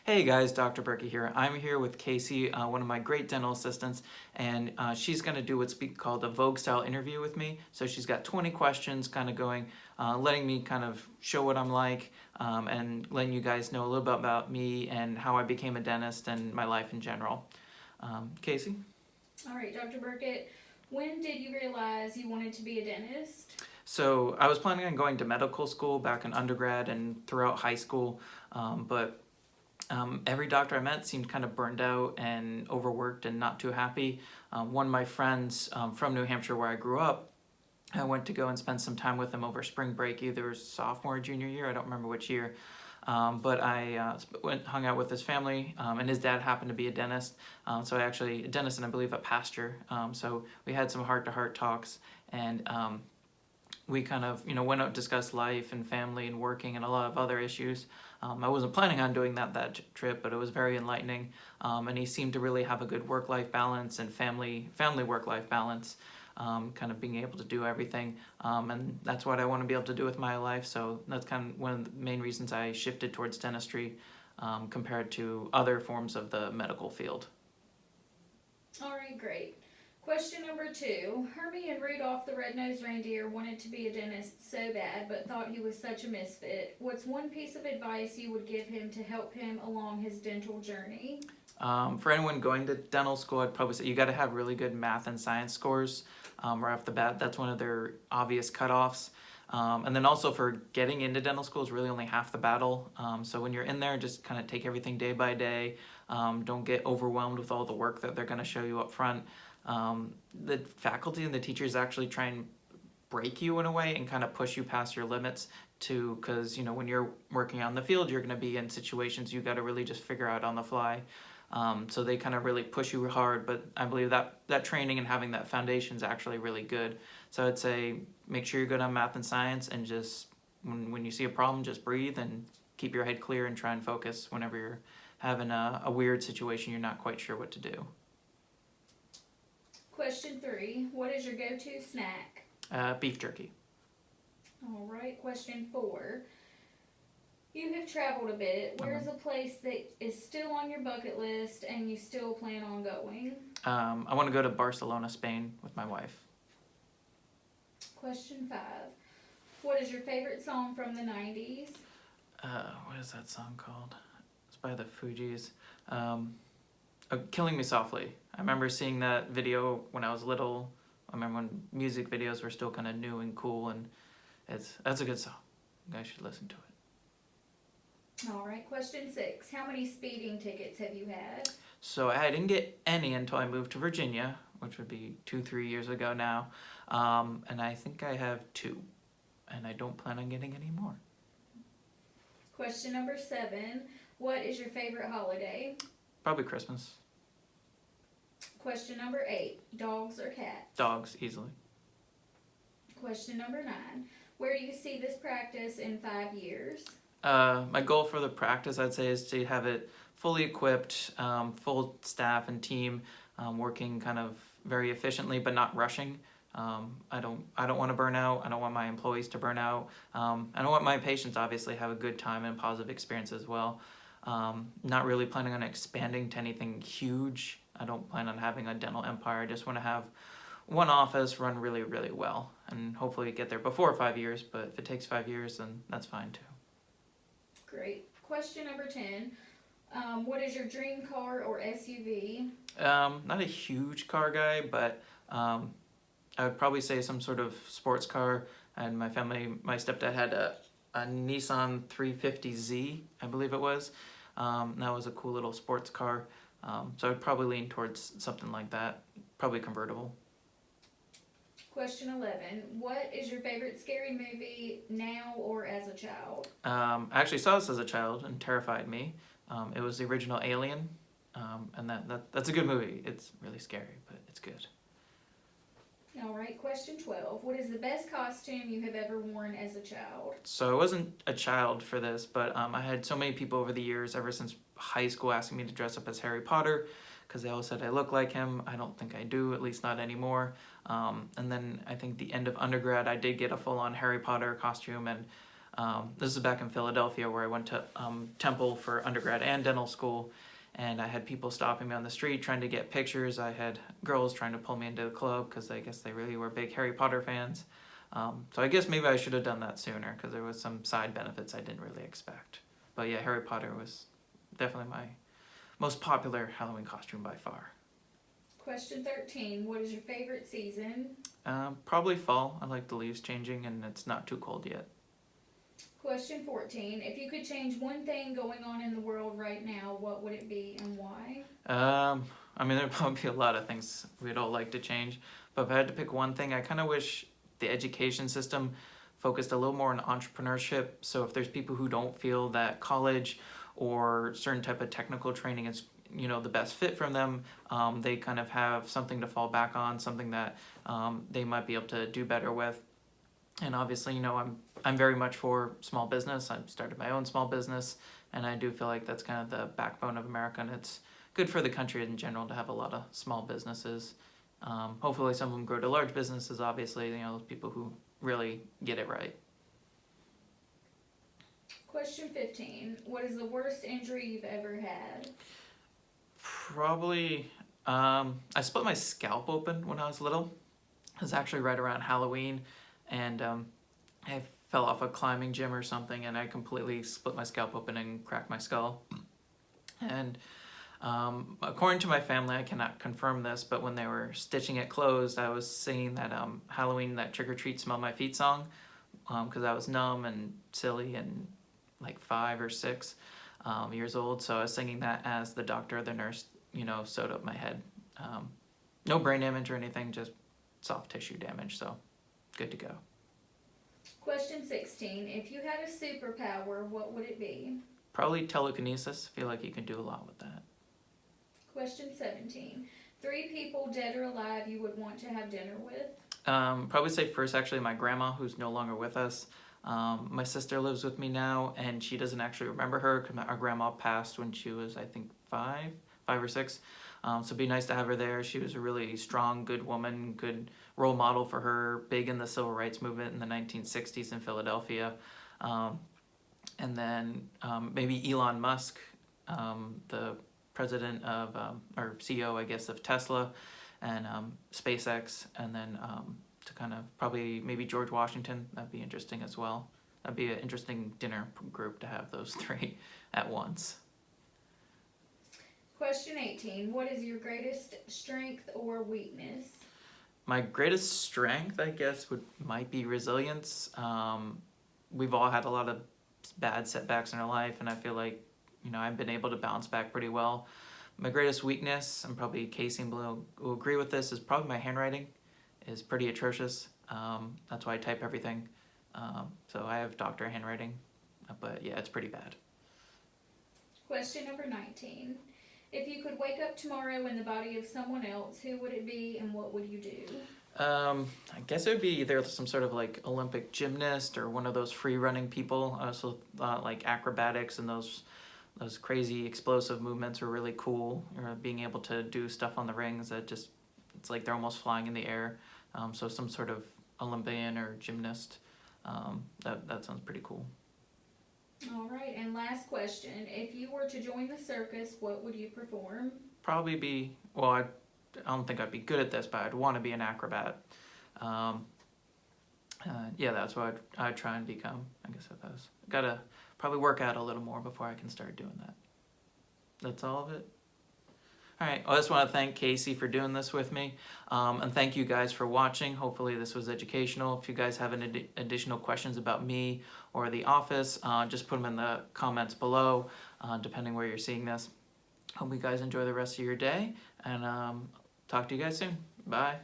Hey guys, Dr. Burkitt here. I'm here with Casey, one of my great dental assistants, and she's going to do what's called a Vogue Style interview with me. So she's got 20 questions kind of going, letting me kind of show what I'm like, and letting you guys know a little bit about me and how I became a dentist and my life in general. Casey? All right, Dr. Burkitt, when did you realize you wanted to be a dentist? So I was planning on going to medical school back in undergrad and throughout high school, but every doctor I met seemed kind of burned out and overworked and not too happy. One of my friends from New Hampshire, where I grew up, I went to go and spend some time with him over spring break, either sophomore or junior year, I don't remember which year. But I hung out with his family, and his dad happened to be a dentist. So I actually, a dentist and I believe a pastor. So we had some heart-to-heart talks, and we kind of, went out, discussed life and family and working and a lot of other issues. I wasn't planning on doing that trip, but it was very enlightening. And he seemed to really have a good work-life balance and family work-life balance, kind of being able to do everything. And that's what I want to be able to do with my life. So that's kind of one of the main reasons I shifted towards dentistry, compared to other forms of the medical field. All right, great. Question number 2. Hermie and Rudolph the Red-Nosed Reindeer wanted to be a dentist so bad, but thought he was such a misfit. What's one piece of advice you would give him to help him along his dental journey? For anyone going to dental school, I'd probably say you got to have really good math and science scores, right off the bat. That's one of their obvious cutoffs. And then also for getting into dental school is really only half the battle. So when you're in there, just kind of take everything day by day. Don't get overwhelmed with all the work that they're going to show you up front. The faculty and the teachers actually try and break you in a way and kind of push you past your limits too, because when you're working on the field, you're going to be in situations you got to really just figure out on the fly. So they kind of really push you hard, but I believe that training and having that foundation is actually really good. So I'd say make sure you're good on math and science, and just when you see a problem, just breathe and keep your head clear and try and focus whenever you're having a weird situation you're not quite sure what to do. Question 3. What is your go-to snack? Beef jerky. All right, question 4. You have traveled a bit. Where is a place that is still on your bucket list and you still plan on going? I want to go to Barcelona, Spain with my wife. Question 5. What is your favorite song from the 90s? What is that song called? It's by the Fugees. Killing Me Softly. I remember seeing that video when I was little. I remember when music videos were still kind of new and cool, and that's a good song. You guys should listen to it. All right, question 6. How many speeding tickets have you had? So I didn't get any until I moved to Virginia, which would be 3 years ago now. And I think I have 2, and I don't plan on getting any more. Question number 7. What is your favorite holiday? Probably Christmas. Question number 8. Dogs or cats? Dogs, easily. Question number 9. Where do you see this practice in 5 years? My goal for the practice, I'd say, is to have it fully equipped, full staff and team, working kind of very efficiently but not rushing. I don't want to burn out. I don't want my employees to burn out. I don't want my patients obviously have a good time and positive experience as well. Not really planning on expanding to anything huge. I don't plan on having a dental empire. I just want to have one office run really, really well, and hopefully get there before 5 years. But if it takes 5 years, then that's fine too. Great. Question number 10. What is your dream car or SUV? Not a huge car guy, but I would probably say some sort of sports car. And my family, my stepdad had a Nissan 350Z, I believe it was. That was a cool little sports car. So I'd probably lean towards something like that, probably convertible. Question 11. What is your favorite scary movie now or as a child? I actually saw this as a child and terrified me. It was the original Alien, and that's a good movie. It's really scary, but it's good. All right, question 12. What is the best costume you have ever worn as a child? So I wasn't a child for this, but I had so many people over the years, ever since high school, asking me to dress up as Harry Potter, because they all said I look like him. I don't think I do, at least not anymore. And then I think the end of undergrad, I did get a full-on Harry Potter costume, and This is back in Philadelphia where I went to Temple for undergrad and dental school, and I had people stopping me on the street trying to get pictures. I had girls trying to pull me into the club because I guess they really were big Harry Potter fans. So I guess maybe I should have done that sooner because there was some side benefits I didn't really expect. But yeah, Harry Potter was definitely my most popular Halloween costume by far. Question 13. What is your favorite season? Probably fall. I like the leaves changing and it's not too cold yet. Question 14. If you could change one thing going on in the world right now, what would it be and why? I mean, there'd probably be a lot of things we'd all like to change, but if I had to pick one thing, I kind of wish the education system focused a little more on entrepreneurship. So if there's people who don't feel that college or certain type of technical training is the best fit from them, they kind of have something to fall back on, something that they might be able to do better with. And obviously, I'm very much for small business. I've started my own small business, and I do feel like that's kind of the backbone of America, and it's good for the country in general to have a lot of small businesses. Hopefully some of them grow to large businesses, obviously, those people who really get it right. Question 15. What is the worst injury you've ever had? Probably, I split my scalp open when I was little. It was actually right around Halloween, and I fell off a climbing gym or something, and I completely split my scalp open and cracked my skull. And according to my family, I cannot confirm this, but when they were stitching it closed, I was singing that Halloween, that Trick or Treat Smell My Feet song, because I was numb and silly and like 5 or 6 years old. So I was singing that as the doctor or the nurse, sewed up my head. No brain damage or anything, just soft tissue damage. So good to go. Question 16. If you had a superpower, what would it be? Probably telekinesis. I feel like you can do a lot with that. Question 17. 3 people, dead or alive, you would want to have dinner with? Probably say first, actually, my grandma, who's no longer with us. My sister lives with me now, and she doesn't actually remember her because our grandma passed when she was, I think, 5 or 6. So it'd be nice to have her there. She was a really strong, good woman, good role model for her, big in the civil rights movement in the 1960s in Philadelphia. And then maybe Elon Musk, the president of, or CEO, I guess, of Tesla and SpaceX, and then to kind of probably maybe George Washington. That'd be interesting as well. That'd be an interesting dinner group to have those 3 at once. Question 18. What is your greatest strength or weakness? My greatest strength, I guess, might be resilience. We've all had a lot of bad setbacks in our life, and I feel like, I've been able to bounce back pretty well. My greatest weakness, and probably Casey and Blue will agree with this, is probably my handwriting is pretty atrocious. That's why I type everything. So I have doctor handwriting, but yeah, it's pretty bad. Question number 19. If you could wake up tomorrow in the body of someone else, who would it be and what would you do? I guess it would be either some sort of like Olympic gymnast or one of those free running people. I also thought like acrobatics and those crazy explosive movements are really cool. Or being able to do stuff on the rings that just, it's like they're almost flying in the air. So some sort of Olympian or gymnast. That sounds pretty cool. All right, and last question. If you were to join the circus, what would you perform? Probably be, well, I don't think I'd be good at this, but I'd want to be an acrobat. Yeah, that's what I'd try and become. I guess I was. Gotta probably work out a little more before I can start doing that. That's all of it. All right, well, I just want to thank Casey for doing this with me, and thank you guys for watching. Hopefully this was educational. If you guys have any additional questions about me or the office, just put them in the comments below, depending where you're seeing this. Hope you guys enjoy the rest of your day, and talk to you guys soon. Bye.